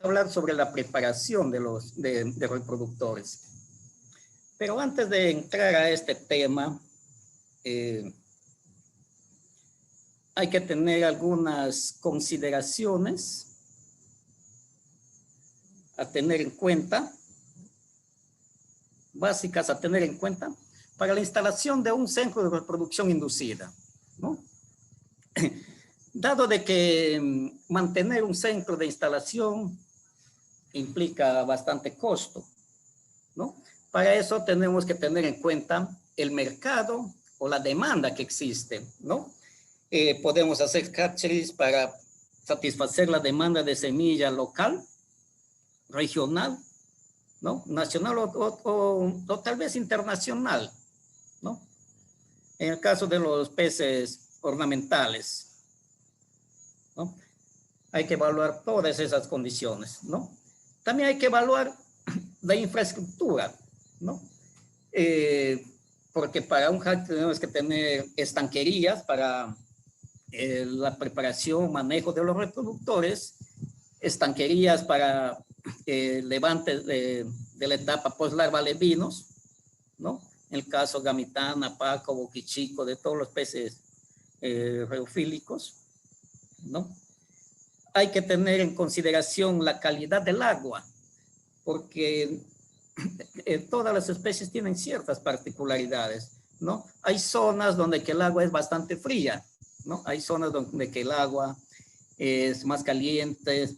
hablar sobre la preparación de de reproductores. Pero antes de entrar a este tema, hay que tener algunas consideraciones a tener en cuenta, básicas a tener en cuenta, para la instalación de un centro de reproducción inducida, ¿no? Dado de que mantener un centro de instalación implica bastante costo, ¿no? Para eso tenemos que tener en cuenta el mercado o la demanda que existe, ¿no? Podemos hacer hatcheries para satisfacer la demanda de semilla local, regional, ¿no? Nacional o tal vez internacional, ¿no? En el caso de los peces ornamentales, ¿no? Hay que evaluar todas esas condiciones, ¿no? También hay que evaluar la infraestructura, ¿no? Porque para un hatchery tenemos que tener estanquerías para la preparación, manejo de los reproductores, estanquerías para levante de la etapa post-larva levinos, ¿no? En el caso gamitana, paco, boquichico, de todos los peces reofílicos, ¿no? Hay que tener en consideración la calidad del agua, porque todas las especies tienen ciertas particularidades, ¿no? Hay zonas donde que el agua es bastante fría, ¿no? Hay zonas donde que el agua es más caliente,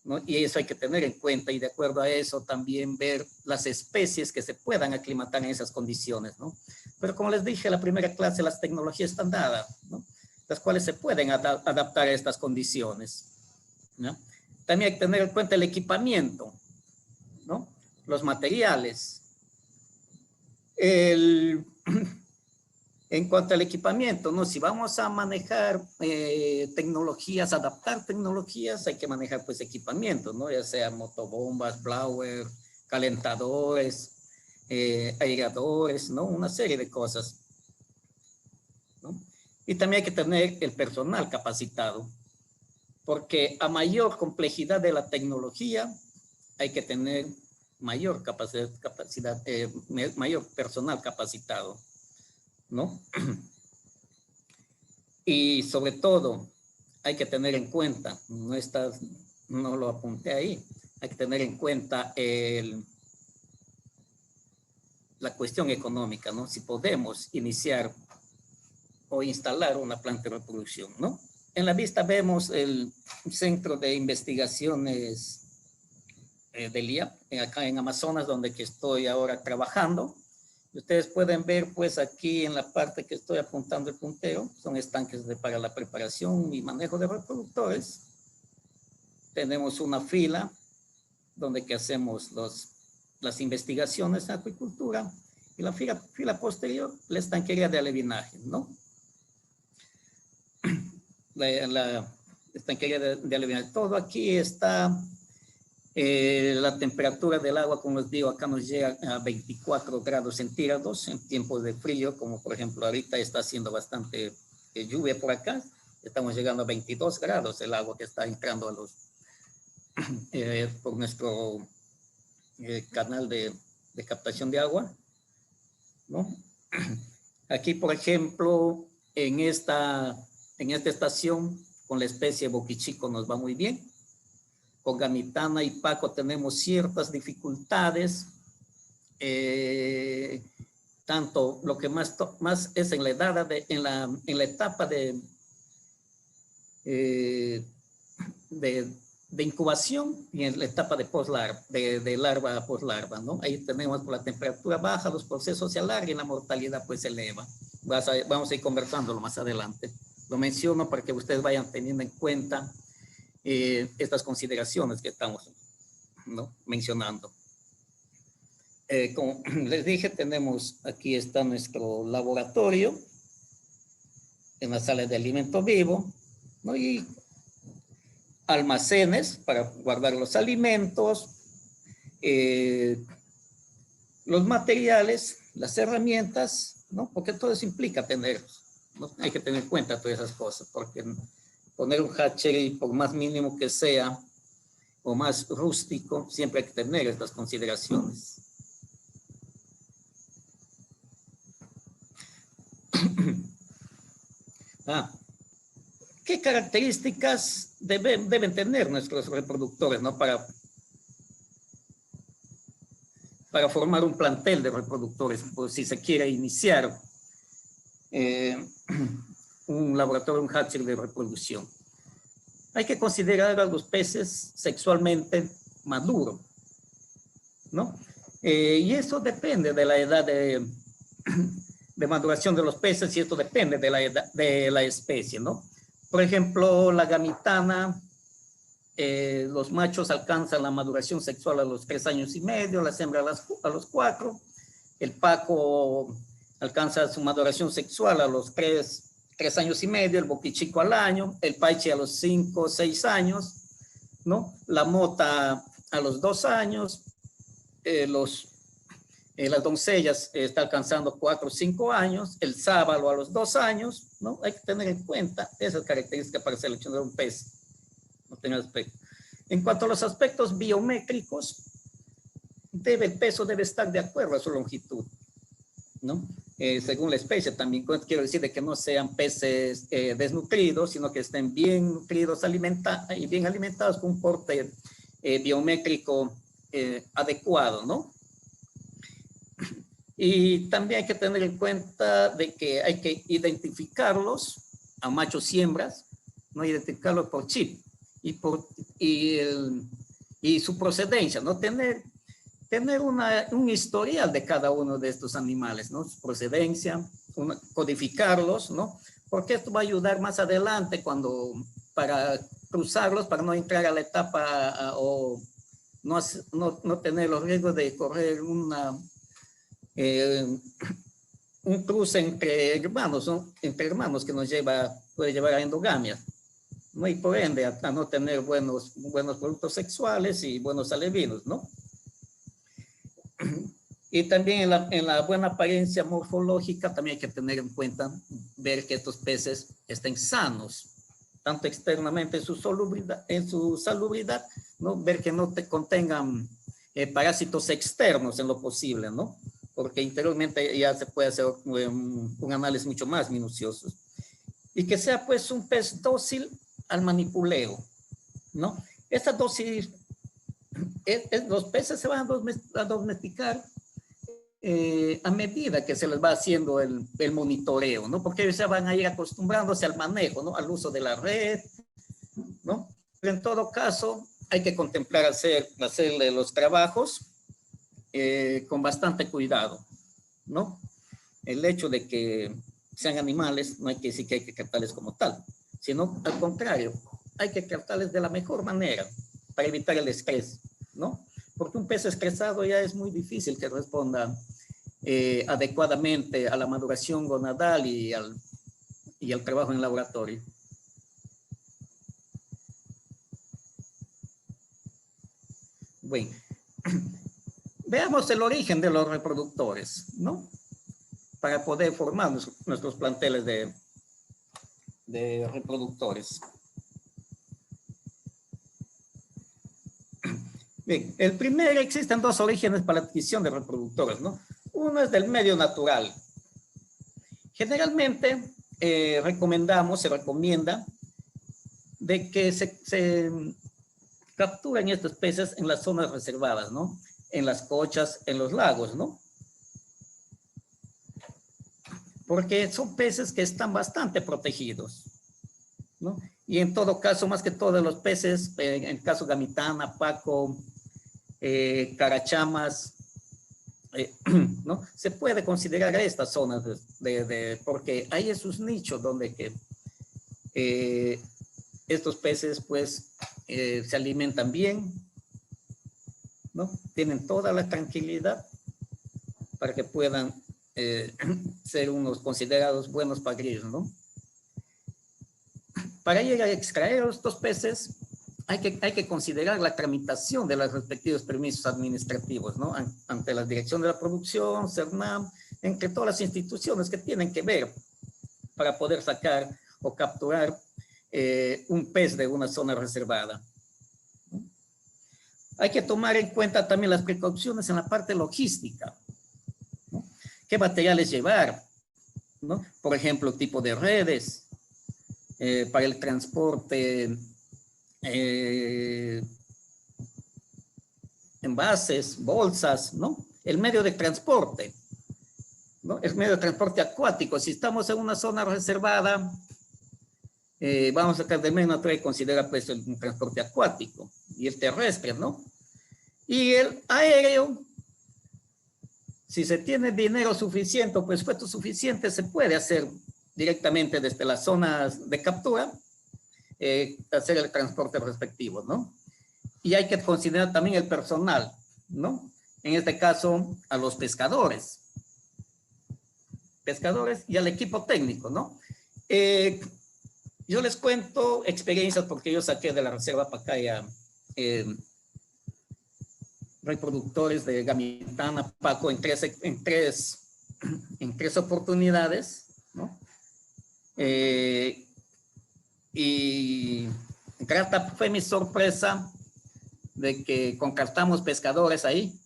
¿no? Y eso hay que tener en cuenta, y de acuerdo a eso también ver las especies que se puedan aclimatar en esas condiciones, ¿no? Pero como les dije en la primera clase, las tecnologías están dadas, ¿no? Las cuales se pueden adaptar a estas condiciones, ¿no? También hay que tener en cuenta el equipamiento, ¿no? Los materiales. En cuanto al equipamiento, ¿no? Si vamos a manejar tecnologías, adaptar tecnologías, hay que manejar pues equipamiento, ¿no? Ya sea motobombas, blower, calentadores, aireadores, ¿no? Una serie de cosas, ¿no? Y también hay que tener el personal capacitado, porque a mayor complejidad de la tecnología, hay que tener mayor capacidad, mayor personal capacitado, ¿no? Y sobre todo, hay que tener en cuenta, no lo apunté ahí, hay que tener en cuenta la cuestión económica, ¿no? Si podemos iniciar o instalar una planta de reproducción, ¿no? En la vista vemos el Centro de Investigaciones del IAP, acá en Amazonas, donde que estoy ahora trabajando. Ustedes pueden ver, pues, aquí en la parte que estoy apuntando el puntero, son estanques para la preparación y manejo de reproductores. Tenemos una fila donde que hacemos las investigaciones en acuicultura, y la fila posterior, la estanquería de alevinaje, ¿no? La estanquería de alevinaje. Todo aquí está. La temperatura del agua, como les digo, acá nos llega a 24 grados centígrados en tiempos de frío, como por ejemplo ahorita está haciendo bastante lluvia por acá, estamos llegando a 22 grados el agua que está entrando a por nuestro canal de captación de agua, ¿no? Aquí, por ejemplo, en esta estación, con la especie boquichico nos va muy bien. Con gamitana y paco tenemos ciertas dificultades, tanto lo que más es en la edad, en la etapa de incubación y en la etapa de poslarva, de larva a poslarva, ¿no? Ahí tenemos por la temperatura baja, los procesos se alargan y la mortalidad pues se eleva. Vamos a ir conversándolo más adelante. Lo menciono para que ustedes vayan teniendo en cuenta estas consideraciones que estamos, ¿no?, mencionando. Como les dije, aquí está nuestro laboratorio en la sala de alimento vivo, ¿no? Y almacenes para guardar los alimentos, los materiales, las herramientas, ¿no? Porque todo eso implica tenerlos, ¿no? Hay que tener en cuenta todas esas cosas, porque poner un hatchery, por más mínimo que sea, o más rústico, siempre hay que tener estas consideraciones. ¿Qué características deben tener nuestros reproductores, ¿no? Para formar un plantel de reproductores, pues, si se quiere iniciar un laboratorio, un hatchery de reproducción. Hay que considerar a los peces sexualmente maduros, ¿no? Y eso depende de la edad de maduración de los peces, y esto depende de la edad de la especie, ¿no? Por ejemplo, la gamitana, los machos alcanzan la maduración sexual a los 3 años y medio, las hembras a los 4, el paco alcanza su maduración sexual a los 3 años y medio, el boquichico al año, el paiche a los 5 o 6 años, ¿no? La mota a los 2 años, las doncellas está alcanzando 4 o 5 años, el sábalo a los 2 años, ¿no? Hay que tener en cuenta esas características para seleccionar un pez. No tenga aspecto. En cuanto a los aspectos biométricos, el peso debe estar de acuerdo a su longitud, ¿no? Según la especie también, quiero decir de que no sean peces desnutridos, sino que estén bien nutridos y bien alimentados con un porte biométrico adecuado, ¿no? Y también hay que tener en cuenta de que hay que identificarlos a machos y hembras, no identificarlos por chip y su procedencia, ¿no? Tener un historial de cada uno de estos animales, ¿no? Su procedencia, codificarlos, ¿no? Porque esto va a ayudar más adelante para cruzarlos, para no entrar a la etapa o no tener los riesgos de correr un cruce entre hermanos, ¿no? Entre hermanos que puede llevar a endogamia, ¿no? Y por ende a no tener buenos productos sexuales y buenos alevinos, ¿no? Y también en la buena apariencia morfológica también hay que tener en cuenta ver que estos peces estén sanos, tanto externamente en su salubridad, ¿no? Ver que no contengan parásitos externos en lo posible, ¿no? Porque interiormente ya se puede hacer un análisis mucho más minucioso. Y que sea pues un pez dócil al manipuleo, ¿no? Esta dócil, los peces se van a domesticar a medida que se les va haciendo el monitoreo, ¿no? Porque ellos se van a ir acostumbrándose al manejo, ¿no? Al uso de la red, ¿no? Pero en todo caso, hay que contemplar hacerle los trabajos con bastante cuidado, ¿no? El hecho de que sean animales no hay que decir que hay que tratarles como tal, sino al contrario, hay que tratarles de la mejor manera para evitar el estrés, ¿no? Porque un pez estresado ya es muy difícil que responda adecuadamente a la maduración gonadal y al trabajo en laboratorio. Bueno, veamos el origen de los reproductores, ¿no? Para poder formar nuestros planteles de reproductores. Bien, existen 2 orígenes para la adquisición de reproductores, ¿no? Uno es del medio natural. Generalmente se recomienda de que se capturan estos peces en las zonas reservadas, ¿no? En las cochas, en los lagos, ¿no? Porque son peces que están bastante protegidos, ¿no? Y en todo caso, más que todos los peces, en el caso gamitana, paco, carachamas, ¿no? Se puede considerar estas zonas porque hay esos nichos donde estos peces pues se alimentan bien, ¿no? Tienen toda la tranquilidad para que puedan ser unos considerados buenos pagrillos, ¿no? Para llegar a extraer estos peces hay que considerar la tramitación de los respectivos permisos administrativos, ¿no? Ante la Dirección de la Producción, CERNAM, entre todas las instituciones que tienen que ver para poder sacar o capturar un pez de una zona reservada. hay que tomar en cuenta también las precauciones en la parte logística, ¿no? ¿Qué materiales llevar? ¿No? Por ejemplo, tipo de redes para el transporte, envases, bolsas, ¿no? El medio de transporte, ¿no? El medio de transporte acuático. Si estamos en una zona reservada, vamos a sacar de menos natural y considera pues el transporte acuático y el terrestre, ¿no? Y el aéreo, si se tiene dinero suficiente o presupuesto suficiente, se puede hacer directamente desde las zonas de captura, hacer el transporte respectivo, ¿no? Y hay que considerar también el personal, ¿no? En este caso, a los pescadores y al equipo técnico, ¿no? Yo les cuento experiencias porque yo saqué de la Reserva Pacaya reproductores de gamitana, Paco, en tres oportunidades, ¿no? Y grata fue mi sorpresa de que contratamos pescadores ahí,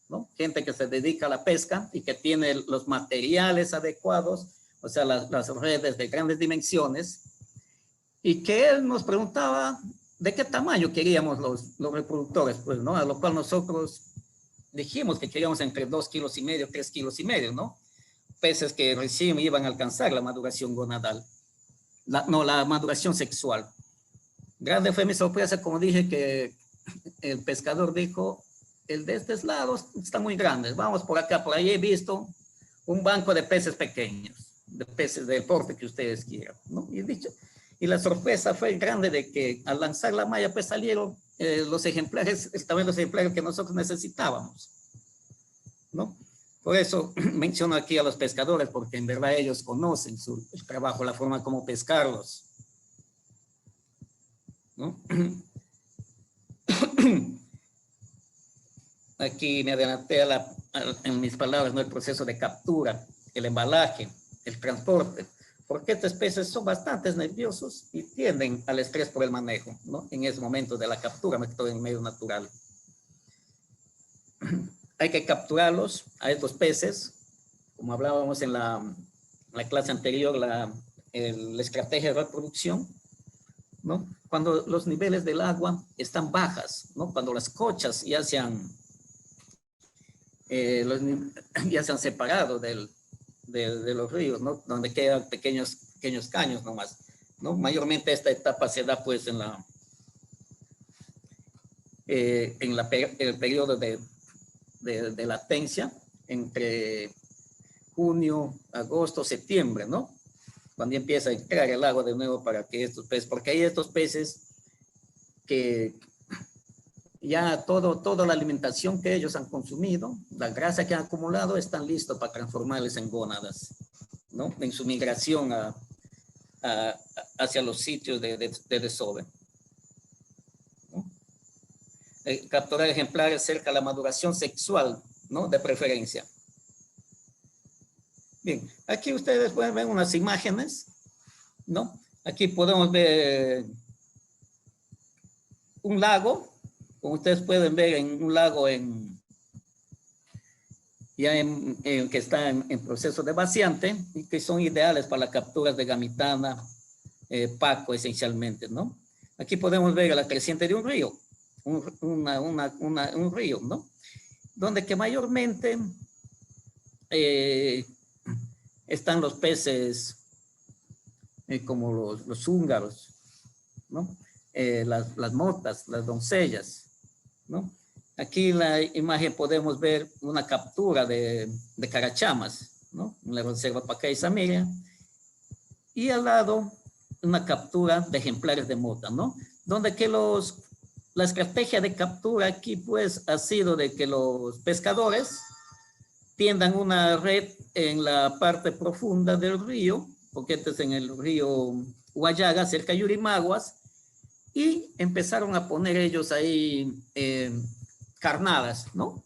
¿no? Gente que se dedica a la pesca y que tiene los materiales adecuados, o sea, las redes de grandes dimensiones, y que él nos preguntaba de qué tamaño queríamos los reproductores, pues, ¿no? A lo cual nosotros dijimos que queríamos entre 2,5 kilos, 3,5 kilos, ¿no? Peces que recién iban a alcanzar la maduración gonadal, la maduración sexual. Grande fue mi sorpresa, como dije, que el pescador dijo, el de estos lados están muy grandes, vamos por acá, por ahí he visto un banco de peces pequeños, de peces del porte que ustedes quieran, ¿no? Y la sorpresa fue grande de que al lanzar la malla, pues salieron los ejemplares, también los ejemplares que nosotros necesitábamos, ¿no? Por eso menciono aquí a los pescadores, porque en verdad ellos conocen su trabajo, la forma como pescarlos, ¿no? Aquí me adelanté en mis palabras, ¿no? El proceso de captura, el embalaje, el transporte, porque estos peces son bastante nerviosos y tienden al estrés por el manejo, ¿no? En ese momento de la captura, me quedo en el medio natural. Hay que capturarlos a estos peces, como hablábamos en la clase anterior, la estrategia de reproducción, ¿no? Cuando los niveles del agua están bajas, ¿no? Cuando las cochas ya se han separado de los ríos, ¿no? Donde quedan pequeños caños nomás, ¿no? Mayormente esta etapa se da pues en el periodo de latencia entre junio, agosto, septiembre, ¿no? Cuando empieza a entrar el agua de nuevo para que estos peces, porque hay estos peces que ya toda la alimentación que ellos han consumido, la grasa que han acumulado, están listos para transformarles en gónadas, ¿no? En su migración hacia los sitios de desove, ¿no? Capturar ejemplares cerca de la maduración sexual, ¿no? De preferencia. Bien, aquí ustedes pueden ver unas imágenes, ¿no? Aquí podemos ver un lago, como ustedes pueden ver, en un lago que está en proceso de vaciante y que son ideales para las capturas de gamitana, paco esencialmente, ¿no? Aquí podemos ver la creciente de un río, un río, ¿no? Donde que mayormente están los peces como los húngaros, ¿no? Las motas, las doncellas, ¿no? Aquí en la imagen podemos ver una captura de carachamas, ¿no? En la reserva Pacaya y Samiria. Y al lado una captura de ejemplares de mota, ¿no? Donde que la estrategia de captura aquí pues ha sido de que los pescadores tiendan una red en la parte profunda del río, porque este es en el río Huallaga, cerca de Yurimaguas, y empezaron a poner ellos ahí carnadas, ¿no?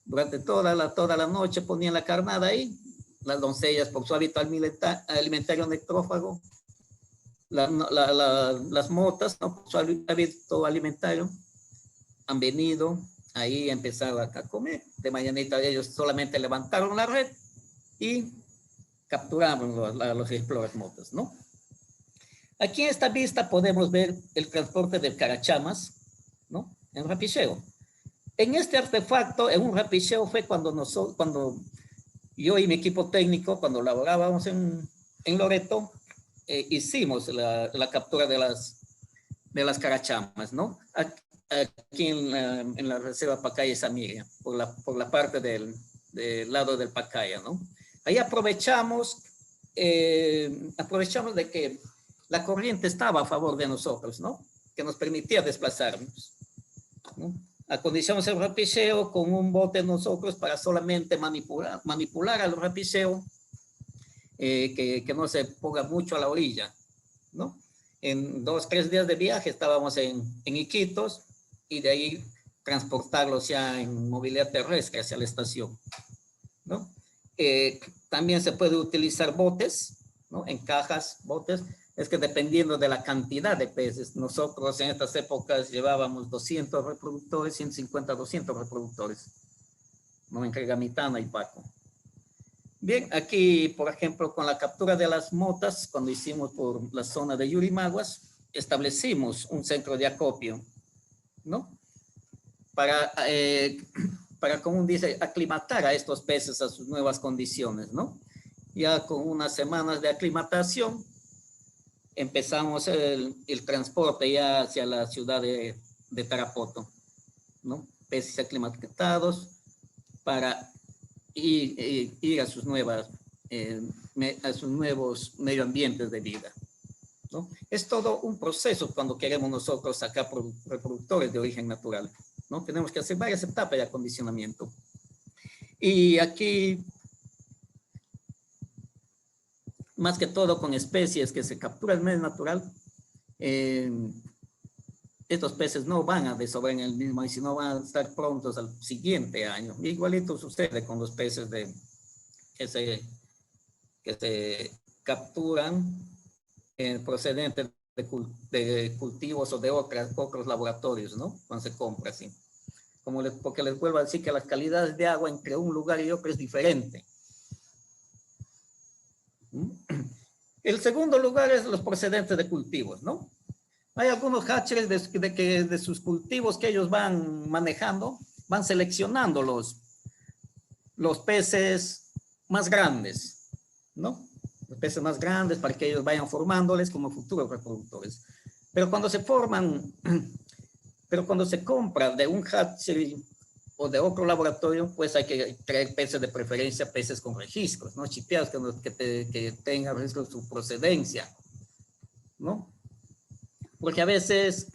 Durante toda la noche ponían la carnada ahí, las doncellas por su hábito alimentario necrófago, las motas, ¿no? Por su hábito alimentario, han venido ahí a empezar a comer. De mañanita ellos solamente levantaron la red y capturaron los Explorer motos, ¿no? Aquí en esta vista podemos ver el transporte de carachamas, ¿no? En rapicheo. En este artefacto, en un rapicheo fue cuando yo y mi equipo técnico, cuando laborábamos en Loreto, hicimos la captura de las carachamas, ¿no? Aquí en la reserva Pacaya Samiria, por la parte del lado del Pacaya, ¿no? Ahí aprovechamos de que la corriente estaba a favor de nosotros, ¿no? Que nos permitía desplazarnos, ¿no? Acondicionamos el rapicheo con un bote nosotros para solamente manipular al rapicheo, que no se ponga mucho a la orilla, ¿no? En 2 o 3 días de viaje estábamos en Iquitos y de ahí transportarlos ya en movilidad terrestre hacia la estación, ¿no? También se puede utilizar botes, ¿no? En cajas, botes. Es que dependiendo de la cantidad de peces, nosotros en estas épocas llevábamos 200 reproductores, 150, 200 reproductores, ¿no? Entre Gamitana y Paco. Bien, aquí, por ejemplo, con la captura de las motas, cuando hicimos por la zona de Yurimaguas, establecimos un centro de acopio, ¿no? Para, como dice, aclimatar a estos peces a sus nuevas condiciones, ¿no? Ya con unas semanas de aclimatación, empezamos el transporte ya hacia la ciudad de Tarapoto, ¿no? Peces aclimatados para ir a sus nuevos medio ambientes de vida, ¿no? Es todo un proceso cuando queremos nosotros sacar reproductores de origen natural, ¿no? Tenemos que hacer varias etapas de acondicionamiento. Y aquí, más que todo con especies que se capturan en el medio natural, estos peces no van a desovar en el mismo año, sino van a estar prontos al siguiente año. Igualito sucede con los peces que se capturan procedentes de cultivos o de otros laboratorios, ¿no? Cuando se compra así. Porque les vuelvo a decir que las calidades de agua entre un lugar y otro es diferente. El segundo lugar es los procedentes de cultivos, ¿no? Hay algunos hatcheries de sus cultivos que ellos van manejando, van seleccionando los peces más grandes, ¿no? Los peces más grandes para que ellos vayan formándoles como futuros reproductores. Pero cuando se compra de un hatchery o de otro laboratorio, pues hay que traer peces de preferencia, peces con registros, ¿no? Chipeados que tengan registro de su procedencia, ¿no? Porque a veces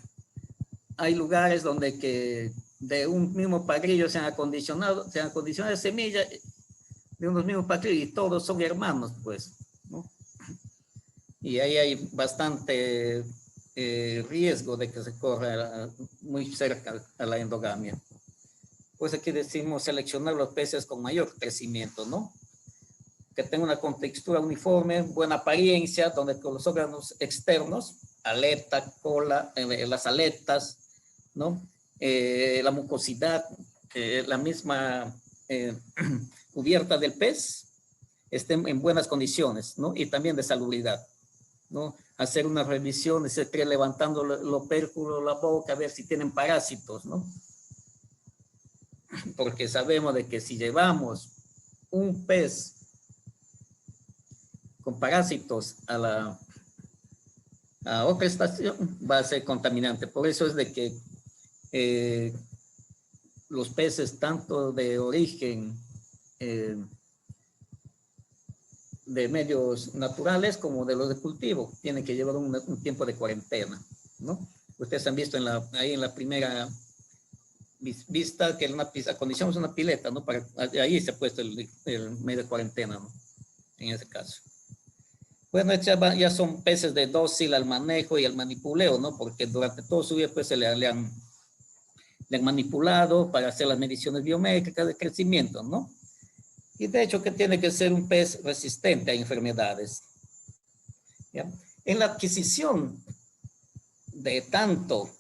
hay lugares donde que de un mismo pagrillo se han acondicionado semillas de unos mismos pagrillos y todos son hermanos, pues, ¿no? Y ahí hay bastante riesgo de que se corra muy cerca a la endogamia. Pues aquí decimos seleccionar los peces con mayor crecimiento, ¿no? Que tengan una contextura uniforme, buena apariencia, donde con los órganos externos, aleta, cola, las aletas, ¿no? La mucosidad, la misma cubierta del pez, estén en buenas condiciones, ¿no? Y también de salubridad, ¿no? Hacer una revisión, levantando el opérculo, la boca, a ver si tienen parásitos, ¿no? Porque sabemos de que si llevamos un pez con parásitos a otra estación, va a ser contaminante. Por eso es de que los peces, tanto de origen de medios naturales como de los de cultivo, tienen que llevar un tiempo de cuarentena, ¿no? Ustedes han visto ahí en la primera vista que acondicionamos una pileta, ¿no? Ahí se ha puesto el medio de cuarentena, ¿no? En ese caso. Bueno, ya son peces de dócil al manejo y al manipuleo, ¿no? Porque durante todo su vida pues le han manipulado para hacer las mediciones biométricas de crecimiento, ¿no? Y de hecho que tiene que ser un pez resistente a enfermedades, ¿ya? En la adquisición de tanto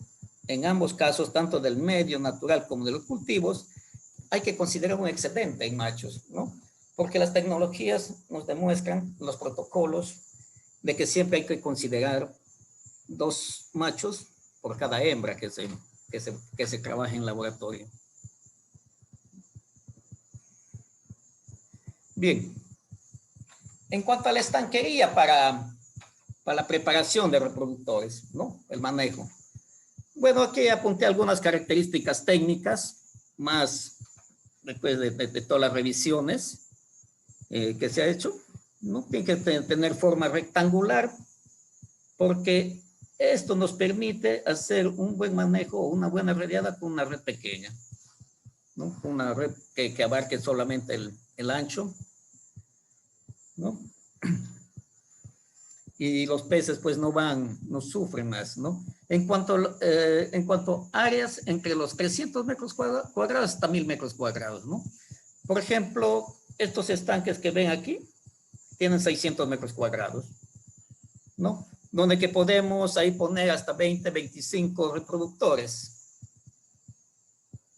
en ambos casos, tanto del medio natural como de los cultivos, hay que considerar un excedente en machos, ¿no? Porque las tecnologías nos demuestran, los protocolos, de que siempre hay que considerar 2 machos por cada hembra que se trabaja en laboratorio. Bien, en cuanto a la estanquería para la preparación de reproductores, ¿no? El manejo. Bueno, aquí apunté algunas características técnicas, más después de todas las revisiones que se ha hecho, ¿no? Tiene que tener forma rectangular, porque esto nos permite hacer un buen manejo o una buena redeada con una red pequeña, ¿no? Una red que abarque solamente el ancho, ¿no? Y los peces pues no sufren más, ¿no? En cuanto a áreas entre los 300 metros cuadrados hasta 1000 metros cuadrados, ¿no? Por ejemplo, estos estanques que ven aquí tienen 600 metros cuadrados, ¿no? Donde que podemos ahí poner hasta 20, 25 reproductores,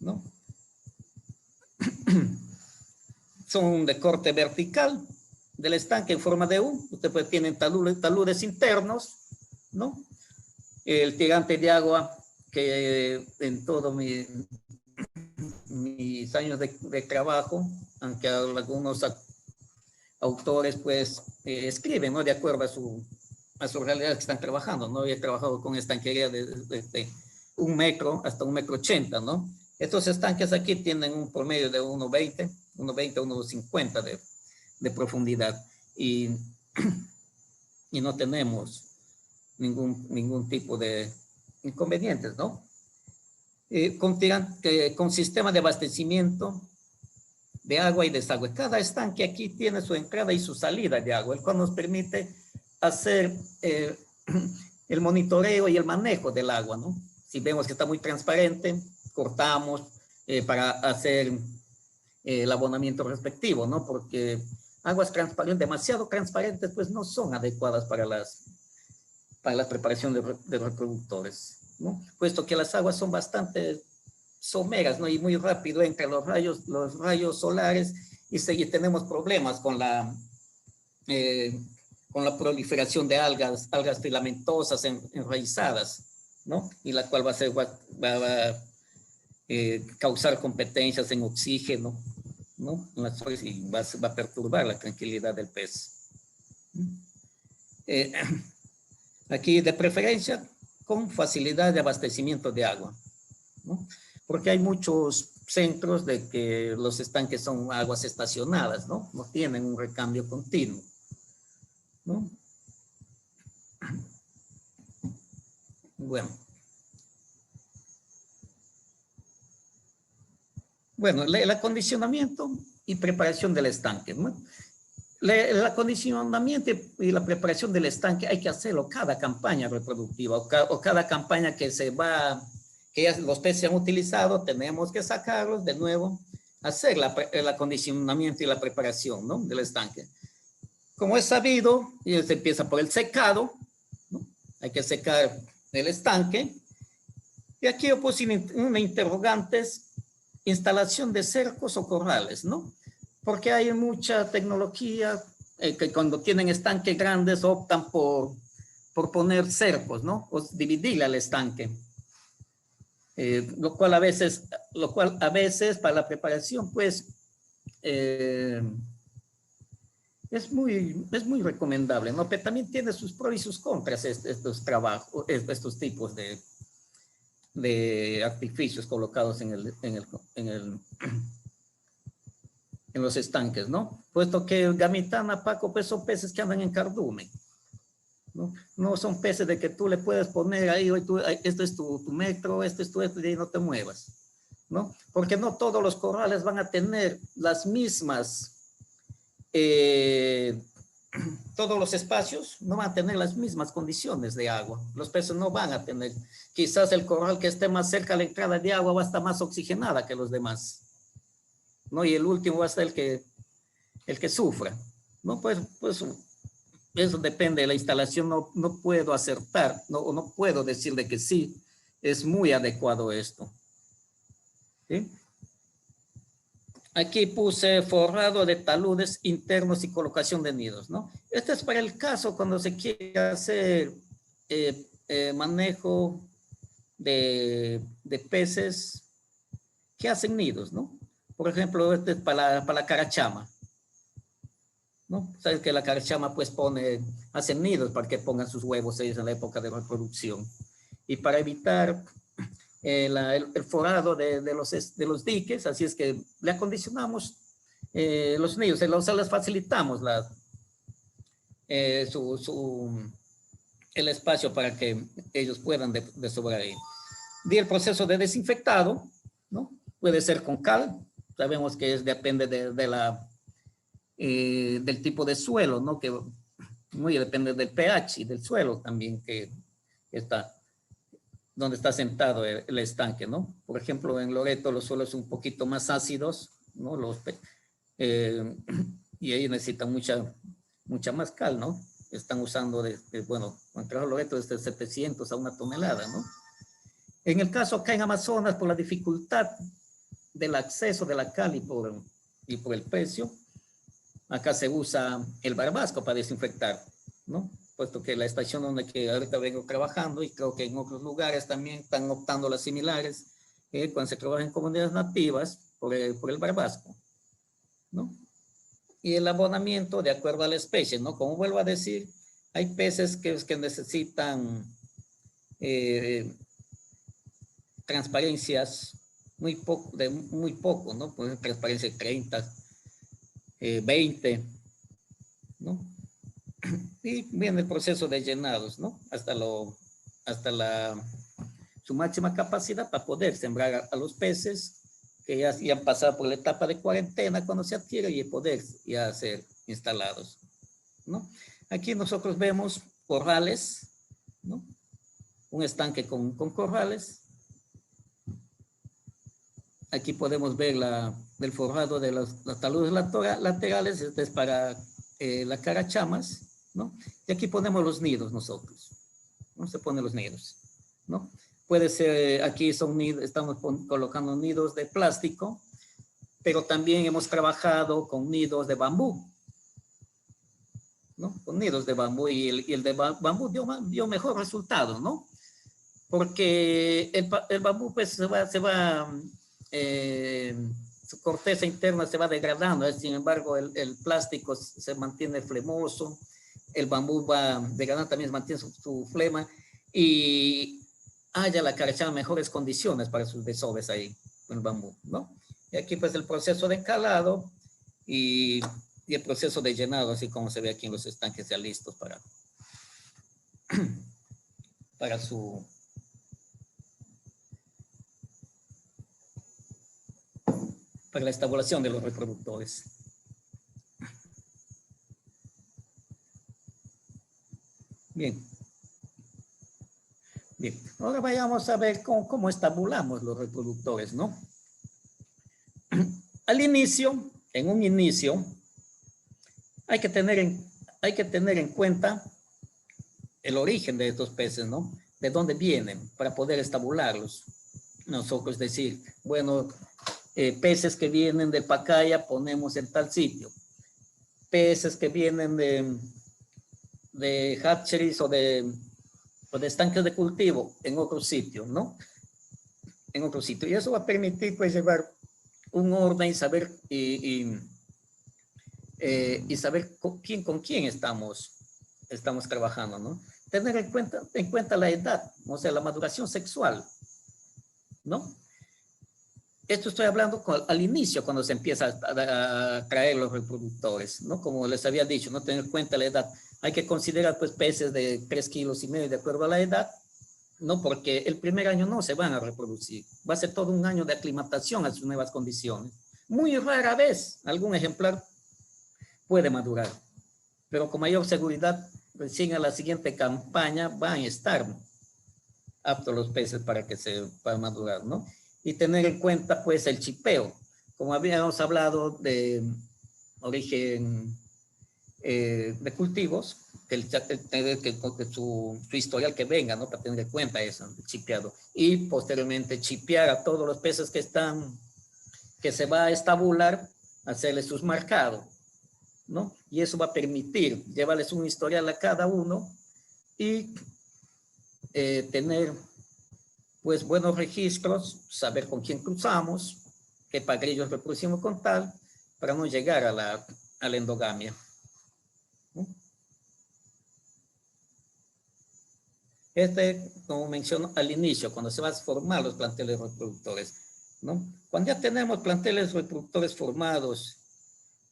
¿no? Son de corte vertical del estanque en forma de U. Usted pues tiene taludes internos, ¿no? El tirante de agua que en todos mis años de trabajo, aunque algunos autores pues escriben, ¿no? De acuerdo a su realidad que están trabajando, ¿no? Yo he trabajado con estanquería de 1 metro hasta 1,80 m, ¿no? Estos estanques aquí tienen un promedio de 1,20, 1,50 de profundidad y no tenemos ningún tipo de inconvenientes, ¿no? Con sistema de abastecimiento de agua y desagüe. Cada estanque aquí tiene su entrada y su salida de agua, el cual nos permite hacer el monitoreo y el manejo del agua, ¿no? Si vemos que está muy transparente, cortamos para hacer el abonamiento respectivo, ¿no? Porque aguas transparentes, demasiado transparentes, pues no son adecuadas para la preparación de reproductores, ¿no? Puesto que las aguas son bastante someras, ¿no? Y muy rápido entran los rayos solares y tenemos problemas con la proliferación de algas filamentosas enraizadas, ¿no? Y la cual va a causar competencias en oxígeno, ¿no? Y va a perturbar la tranquilidad del pez. Aquí de preferencia con facilidad de abastecimiento de agua, ¿no? Porque hay muchos centros de que los estanques son aguas estacionadas, ¿no? No tienen un recambio continuo, ¿no? Bueno, el acondicionamiento y preparación del estanque, ¿no? El acondicionamiento y la preparación del estanque hay que hacerlo cada campaña reproductiva o cada campaña que ya los peces se han utilizado, tenemos que sacarlos de nuevo, hacer el acondicionamiento y la preparación, ¿no? Del estanque. Como es sabido, se empieza por el secado, ¿no? Hay que secar el estanque. Y aquí yo puse una interrogante: instalación de cercos o corrales, ¿no? Porque hay mucha tecnología que cuando tienen estanques grandes optan por poner cercos, ¿no? O dividir el estanque. Lo cual a veces para la preparación, pues, es muy recomendable, ¿no? Pero también tiene sus pros y sus contras estos tipos de artificios colocados en los estanques, ¿no? Puesto que gamitana, Paco, pues son peces que andan en cardumen, ¿no? No son peces de que tú le puedes poner ahí, esto es tu metro, esto es tu, y ahí no te muevas, ¿no? Porque no todos los corrales van a tener las mismas, todos los espacios no van a tener las mismas condiciones de agua. Los peces no van a tener, quizás el corral que esté más cerca de la entrada de agua va a estar más oxigenada que los demás, ¿no? Y el último va a ser el que sufra, ¿no? Pues eso depende de la instalación. No puedo acertar, no puedo decir de que sí, es muy adecuado esto. ¿Sí? Aquí puse forrado de taludes internos y colocación de nidos, ¿no? Este es para el caso cuando se quiere hacer manejo de peces que hacen nidos, ¿no? Por ejemplo, este es para la carachama, ¿no? Sabes que la carachama pues hacen nidos para que pongan sus huevos ellos en la época de reproducción. Y para evitar el forado de los diques, así es que le acondicionamos los nidos, se les facilitamos el espacio para que ellos puedan desovar ahí. Y el proceso de desinfectado, ¿no? Puede ser con cal, sabemos que depende del tipo de suelo, ¿no? Que muy depende del pH y del suelo también que está, donde está sentado el estanque, ¿no? Por ejemplo, en Loreto los suelos son un poquito más ácidos, ¿no? Y ahí necesitan mucha más cal, ¿no? Están usando, bueno, en Loreto desde 700 a 1 tonelada, ¿no? En el caso acá en Amazonas, por la dificultad del acceso de la cal y por el precio, acá se usa el barbasco para desinfectar, ¿no? Puesto que la estación donde que ahorita vengo trabajando, y creo que en otros lugares también están optando las similares, cuando se trabaja en comunidades nativas, por el barbasco, ¿no? Y el abonamiento de acuerdo a la especie, ¿no? Como vuelvo a decir, hay peces que necesitan transparencias muy poco, ¿no? Pues transparencia de 30, 20, ¿no? Y viene el proceso de llenados, ¿no? Hasta su máxima capacidad para poder sembrar a los peces que ya han pasado por la etapa de cuarentena cuando se adquiere y poder ya ser instalados, ¿no? Aquí nosotros vemos corrales, ¿no? Un estanque con corrales. Aquí podemos ver el forrado de los taludes laterales, este es para las carachamas, ¿no? Y aquí ponemos los nidos nosotros, ¿no? Se ponen los nidos, ¿no? Puede ser, aquí estamos colocando nidos de plástico, pero también hemos trabajado con nidos de bambú, ¿no? Con nidos de bambú, y el de bambú dio mejor resultado, ¿no? Porque el bambú pues su corteza interna se va degradando, sin embargo el plástico se mantiene flemoso, el bambú va degradando, también mantiene su flema, y haya la carachama mejores condiciones para sus desoves ahí, con el bambú, ¿no? Y aquí pues el proceso de calado y el proceso de llenado, así como se ve aquí en los estanques ya listos para la estabulación de los reproductores. Bien. Bien, ahora vayamos a ver cómo estabulamos los reproductores, ¿no? Al inicio, en un inicio, hay que tener en cuenta el origen de estos peces, ¿no? De dónde vienen para poder estabularlos. Nosotros decir, bueno, peces que vienen de Pacaya ponemos en tal sitio. Peces que vienen de hatcheries o de estanques de cultivo en otro sitio, ¿no? En otro sitio. Y eso va a permitir, pues, llevar un orden y saber, y saber con quién estamos trabajando, ¿no? Tener en cuenta la edad, o sea, la maduración sexual, ¿no? Esto estoy hablando al inicio, cuando se empieza a traer los reproductores, ¿no? Como les había dicho, no tener en cuenta la edad. Hay que considerar, pues, peces de 3,5 kilos de acuerdo a la edad, ¿no? Porque el primer año no se van a reproducir. Va a ser todo un año de aclimatación a sus nuevas condiciones. Muy rara vez algún ejemplar puede madurar, pero con mayor seguridad, recién a la siguiente campaña van a estar aptos los peces para madurar, ¿no? Y tener en cuenta, pues, el chipeo. Como habíamos hablado de origen de cultivos, que su historial que venga, ¿no? Para tener en cuenta eso, chipeado. Y posteriormente chipear a todos los peces que se va a estabular, hacerles sus marcados, ¿no? Y eso va a permitir llevarles un historial a cada uno y tener, pues, buenos registros, saber con quién cruzamos, qué pagrillos reproducimos con tal, para no llegar a la endogamia, ¿no? Como menciono al inicio, cuando se van a formar los planteles reproductores, ¿no? Cuando ya tenemos planteles reproductores formados,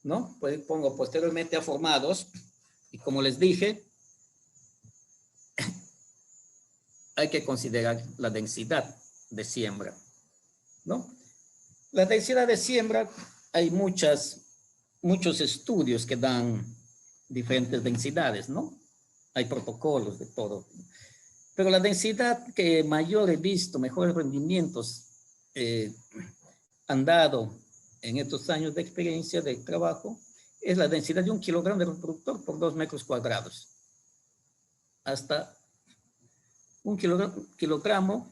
¿no? Pues pongo posteriormente a formados, y como les dije, hay que considerar la densidad de siembra, ¿no? La densidad de siembra, hay muchos estudios que dan diferentes densidades, ¿no? Hay protocolos de todo. Pero la densidad que mayor he visto, mejores rendimientos han dado en estos años de experiencia de trabajo, es la densidad de 1 kilogramo de reproductor por 2 metros cuadrados. Hasta un kilogramo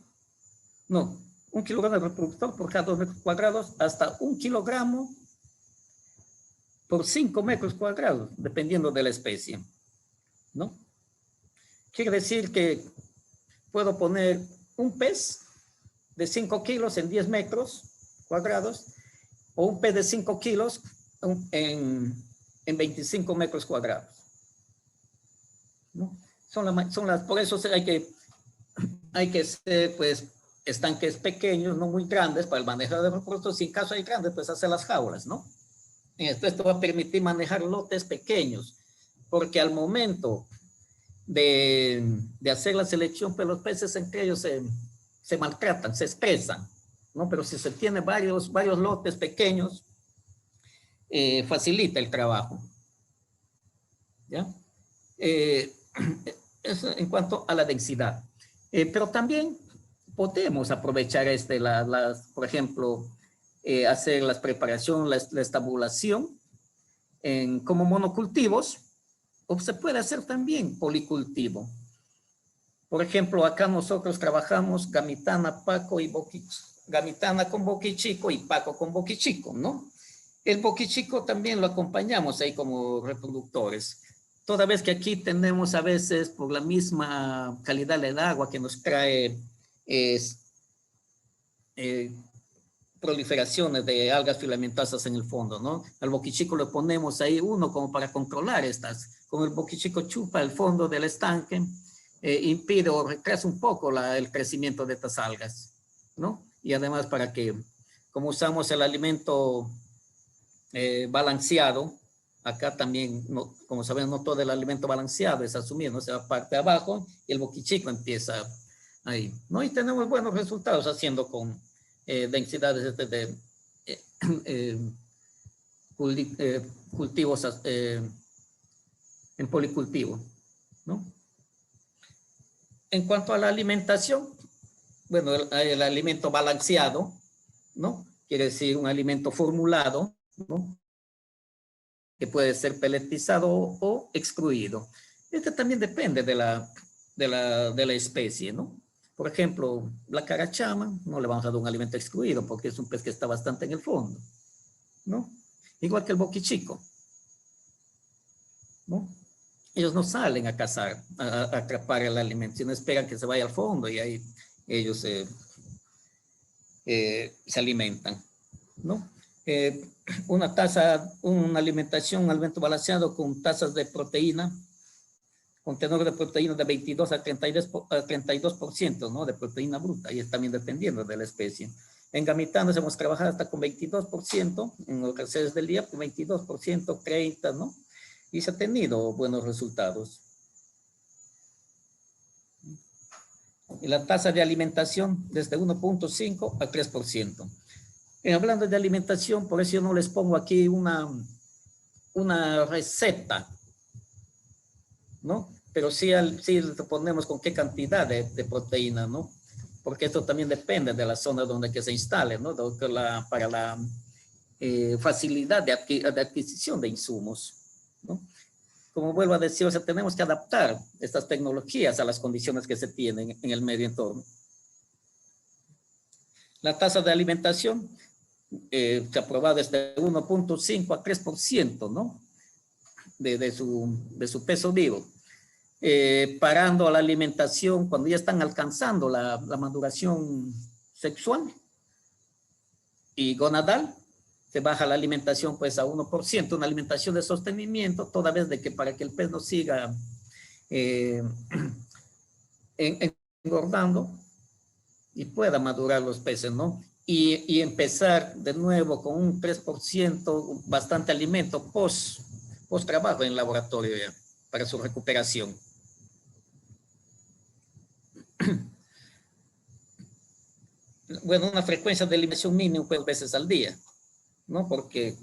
de reproductor por cada 2 metros cuadrados, hasta 1 kilogramo por 5 metros cuadrados, dependiendo de la especie, ¿no? Quiere decir que puedo poner un pez de 5 kilos en 10 metros cuadrados o un pez de 5 kilos en 25 metros cuadrados, ¿no? Por eso hay que ser, pues, estanques pequeños, no muy grandes para el manejo de reproductos. Si en caso hay grandes, pues hacer las jaulas, ¿no? Esto va a permitir manejar lotes pequeños, porque al momento de hacer la selección, pues los peces entre ellos se maltratan, se estresan, ¿no? Pero si se tiene varios lotes pequeños, facilita el trabajo, ¿ya? Eso en cuanto a la densidad. Pero también podemos aprovechar por ejemplo, hacer la preparación, la estabulación como monocultivos, o se puede hacer también policultivo. Por ejemplo, acá nosotros trabajamos gamitana, paco y gamitana con boquichico y paco con boquichico, ¿no? El boquichico también lo acompañamos ahí como reproductores. Toda vez que aquí tenemos a veces, por la misma calidad del agua que nos trae proliferaciones de algas filamentosas en el fondo, ¿no? Al boquichico le ponemos ahí uno como para controlar estas. Con el boquichico chupa el fondo del estanque, impide o retrasa un poco el crecimiento de estas algas, ¿no? Y además para que, como usamos el alimento balanceado, acá también, como saben, no todo el alimento balanceado es asumido, ¿no? Se va parte abajo y el boquichico empieza ahí, ¿no? Y tenemos buenos resultados haciendo con densidades de cultivos en policultivo, ¿no? En cuanto a la alimentación, bueno, el alimento balanceado, ¿no? Quiere decir un alimento formulado, ¿no? Que puede ser peletizado o excluido. Este también depende de la especie, ¿no? Por ejemplo, la carachama, no le vamos a dar un alimento excluido porque es un pez que está bastante en el fondo, ¿no? Igual que el boquichico, ¿no? Ellos no salen a cazar, a atrapar el alimento, sino esperan que se vaya al fondo y ahí ellos se alimentan, ¿no? Una alimentación, un alimento balanceado con tasas de proteína, contenedor de proteína de 22 a 32%, ¿no? De proteína bruta, y es también dependiendo de la especie. En gamitanas hemos trabajado hasta con 22%, en ocasiones del día, con 22%, 30%, ¿no? Y se ha tenido buenos resultados. Y la tasa de alimentación desde 1.5 a 3%. Hablando de alimentación, por eso yo no les pongo aquí una receta, ¿no? Pero sí le ponemos con qué cantidad de proteína, ¿no? Porque esto también depende de la zona donde que se instale, ¿no? Para la facilidad de adquisición de insumos, ¿no? como vuelvo a decir, o sea, tenemos que adaptar estas tecnologías a las condiciones que se tienen en el medio entorno. La tasa de alimentación se aprueba desde 1.5 a 3%, ¿no? De su peso vivo. Parando a la alimentación cuando ya están alcanzando la maduración sexual y gonadal, se baja la alimentación pues a 1%, una alimentación de sostenimiento, toda vez de que para que el pez no siga engordando y pueda madurar los peces, ¿no? Y empezar de nuevo con un 3%, bastante alimento post trabajo en laboratorio ya, para su recuperación. Bueno, una frecuencia de alimentación mínima pues, veces al día, ¿no? Porque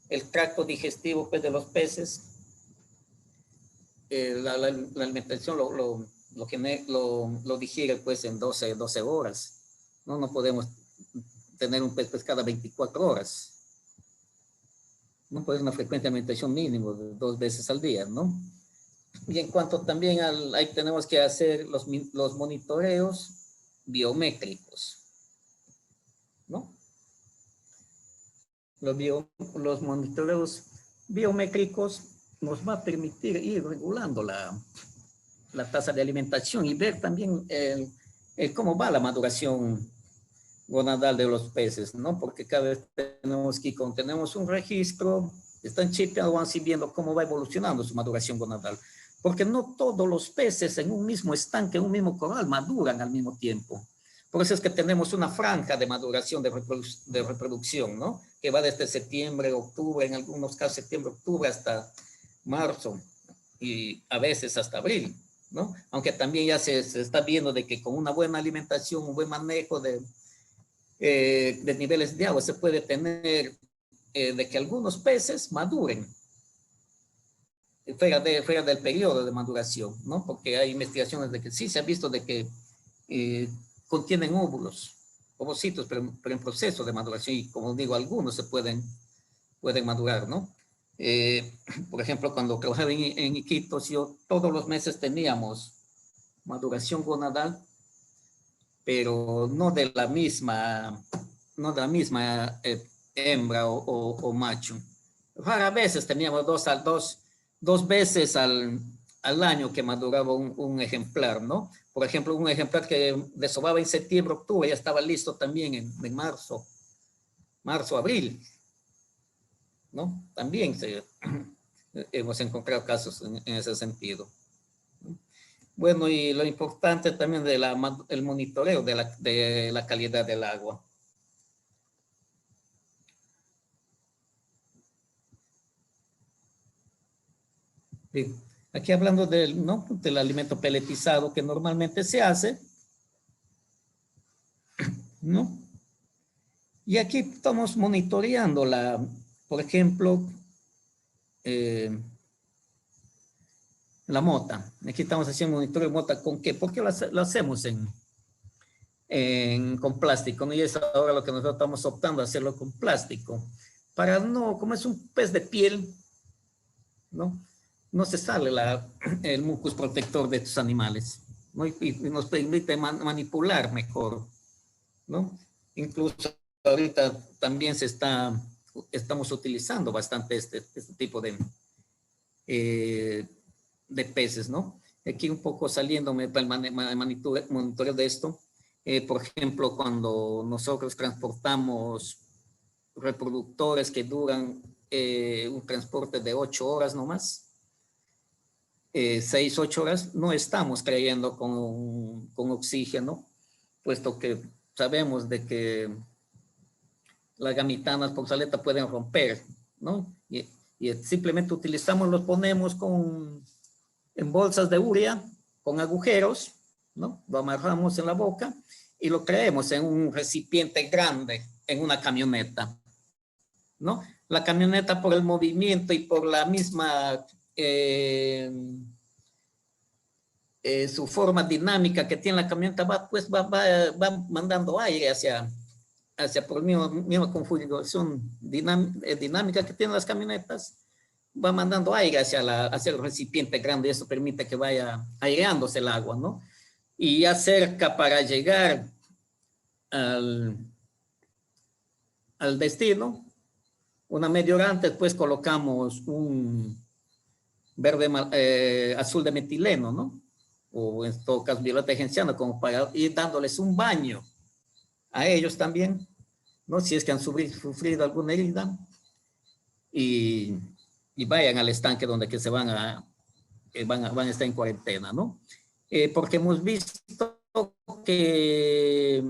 el tracto digestivo pues, de los peces, la alimentación lo digiere pues en 12 horas, ¿no? No podemos tener un pez pues, cada 24 horas. No puede ser una frecuencia de alimentación mínima de 2 veces al día, ¿no? Y en cuanto también ahí tenemos que hacer los monitoreos biométricos, ¿no? Los monitoreos biométricos nos va a permitir ir regulando la tasa de alimentación y ver también cómo va la maduración gonadal de los peces, ¿no? Porque cada vez tenemos un registro, están chequeando, van viendo cómo va evolucionando su maduración gonadal. Porque no todos los peces en un mismo estanque, en un mismo corral, maduran al mismo tiempo. Por eso es que tenemos una franja de maduración de reproducción, ¿no? Que va desde septiembre, octubre, en algunos casos septiembre, octubre, hasta marzo, y a veces hasta abril, ¿no? Aunque también ya se está viendo de que con una buena alimentación, un buen manejo de niveles de agua, se puede tener de que algunos peces maduren fuera del periodo de maduración, ¿no? Porque hay investigaciones de que sí se ha visto de que contienen ovocitos, pero en proceso de maduración, y como digo, algunos se pueden madurar, ¿no? Por ejemplo, cuando trabajaba en Iquitos, yo todos los meses teníamos maduración gonadal, pero no de la misma hembra o macho. Raras veces teníamos dos veces al año que maduraba un ejemplar, ¿no? Por ejemplo, un ejemplar que desovaba en septiembre, octubre, ya estaba listo también en marzo, abril, ¿no? También hemos encontrado casos en ese sentido. Bueno, y lo importante también el monitoreo de la calidad del agua. Bien. Aquí hablando del alimento peletizado que normalmente se hace, ¿no? Y aquí estamos monitoreando por ejemplo, la mota. Aquí estamos haciendo monitoreo de mota. ¿Con qué? Porque lo hacemos con plástico, ¿no? Y es ahora lo que nosotros estamos optando, hacerlo con plástico. Para como es un pez de piel, ¿no? No se sale el mucus protector de estos animales, ¿no? Y nos permite manipular mejor, ¿no? Incluso ahorita también estamos utilizando bastante este tipo de peces, ¿no? Aquí un poco saliéndome para el monitoreo de esto, por ejemplo, cuando nosotros transportamos reproductores que duran un transporte de 8 horas nomás, 6, 8 horas, no estamos trayendo con oxígeno, puesto que sabemos de que las gamitanas por saleta pueden romper, ¿no? Y simplemente los ponemos en bolsas de urea, con agujeros, ¿no? Lo amarramos en la boca y lo traemos en un recipiente grande, en una camioneta, ¿no? La camioneta, por el movimiento y por la misma su forma dinámica que tiene la camioneta, va mandando aire hacia por la misma configuración dinámica que tienen las camionetas, va mandando aire hacia el recipiente grande y eso permite que vaya aireándose el agua, ¿no? Y ya cerca para llegar al, al destino, una media hora antes, pues colocamos un verde, azul de metileno, ¿no? O en todo caso violeta genciana, como para ir dándoles un baño a ellos también, ¿no? Si es que han sufrido alguna herida y, y vayan al estanque donde que se van a estar en cuarentena, ¿no? Porque hemos visto que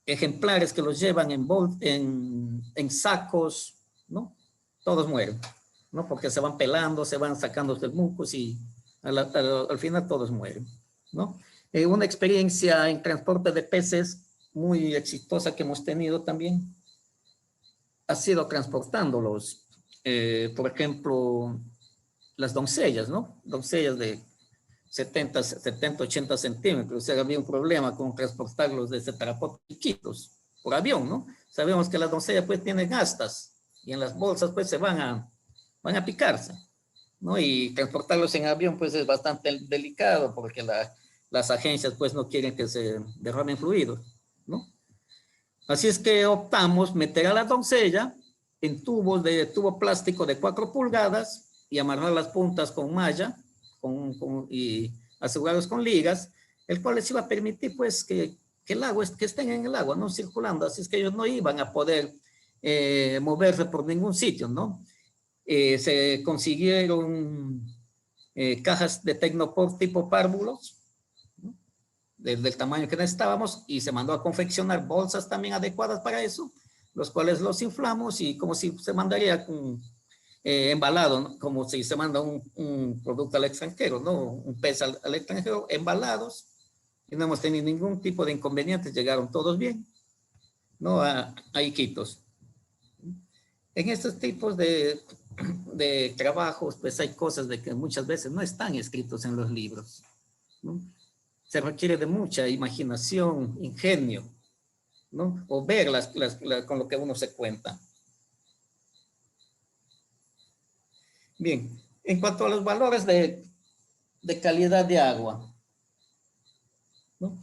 ejemplares que los llevan en sacos, ¿no? Todos mueren, ¿no? Porque se van pelando, se van sacando del mucus y al final todos mueren, ¿no? Una experiencia en transporte de peces muy exitosa que hemos tenido también ha sido transportándolos, por ejemplo, las doncellas, ¿no? Doncellas de 70, 80 centímetros. O sea, había un problema con transportarlos desde Tarapoto a Iquitos por avión, ¿no? Sabemos que las doncellas pues tienen astas y en las bolsas pues van a picarse, ¿no? Y transportarlos en avión pues es bastante delicado porque las agencias pues no quieren que se derramen fluidos, ¿no? Así es que optamos meter a la doncella en tubo plástico de 4 pulgadas y amarrar las puntas con malla y asegurarlos con ligas, el cual les iba a permitir pues que el agua, que estén en el agua, no circulando, así es que ellos no iban a poder moverse por ningún sitio, ¿no? Se consiguieron cajas de Tecnopor tipo párvulos, ¿no? Del tamaño que necesitábamos y se mandó a confeccionar bolsas también adecuadas para eso, los cuales los inflamos y como si se mandaría embalado, ¿no? Como si se manda un producto al extranjero, ¿no? Un pez al extranjero, embalados, y no hemos tenido ningún tipo de inconvenientes, llegaron todos bien, ¿no? A Iquitos. En estos tipos de trabajos, pues hay cosas de que muchas veces no están escritos en los libros, ¿no? Se requiere de mucha imaginación, ingenio, ¿no? O ver con lo que uno se cuenta. Bien, en cuanto a los valores de calidad de agua, ¿no?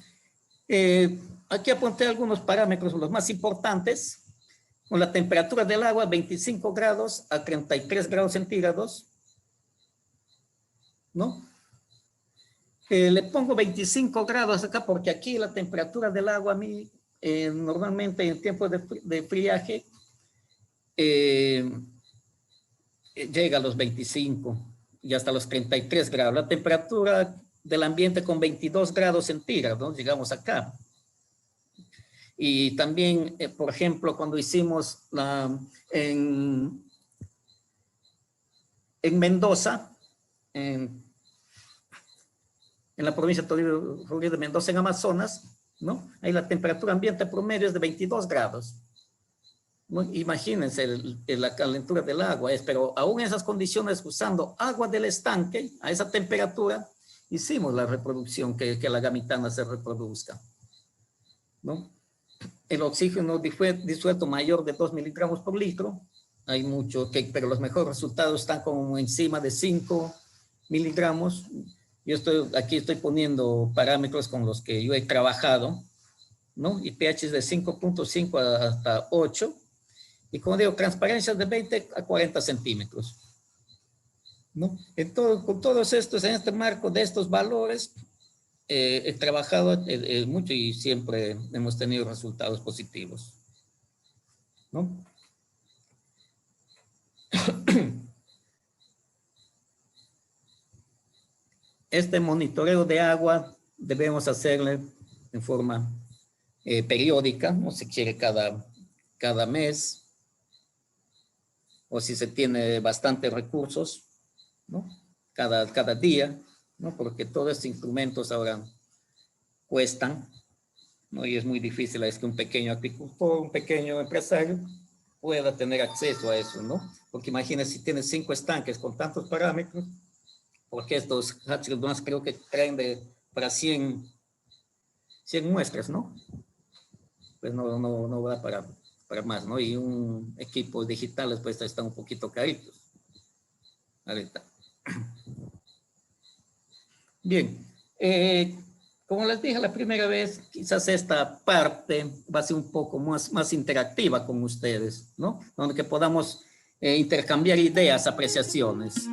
Aquí apunté algunos parámetros, los más importantes, con la temperatura del agua 25 grados a 33 grados centígrados, ¿no? Le pongo 25 grados acá porque aquí la temperatura del agua a mí normalmente en tiempos de friaje llega a los 25 y hasta los 33 grados. La temperatura del ambiente con 22 grados centígrados, ¿no? Llegamos acá. Y también, por ejemplo, cuando hicimos en Mendoza, en la provincia de Mendoza, en Amazonas, ¿no? Ahí la temperatura ambiente promedio es de 22 grados. ¿No? Imagínense la calentura del agua, pero aún en esas condiciones, usando agua del estanque, a esa temperatura, hicimos la reproducción, que la gamitana se reproduzca, ¿no? El oxígeno fue disuelto mayor de 2 miligramos por litro, hay mucho, pero los mejores resultados están como encima de 5 miligramos. Aquí estoy poniendo parámetros con los que yo he trabajado, ¿no? Y pH de 5.5 hasta 8, y como digo, transparencias de 20 a 40 centímetros, ¿no? Con todos estos, en este marco de estos valores, he trabajado mucho y siempre hemos tenido resultados positivos, ¿no? Este monitoreo de agua debemos hacerle en forma periódica, no se quiere cada mes, o si se tiene bastantes recursos, ¿no? Cada día, ¿no? Porque todos estos instrumentos ahora cuestan, ¿no? Y es muy difícil es que un pequeño agricultor, un pequeño empresario pueda tener acceso a eso, ¿no? Porque imagínense si tiene 5 estanques con tantos parámetros, porque estos hatcheries creo que traen para 100 muestras, ¿no? Pues no va para más, ¿no? Y un equipo digital pues está un poquito caritos. Ahorita. Bien. Como les dije la primera vez, quizás esta parte va a ser un poco más interactiva con ustedes, ¿no? Donde que podamos intercambiar ideas, apreciaciones.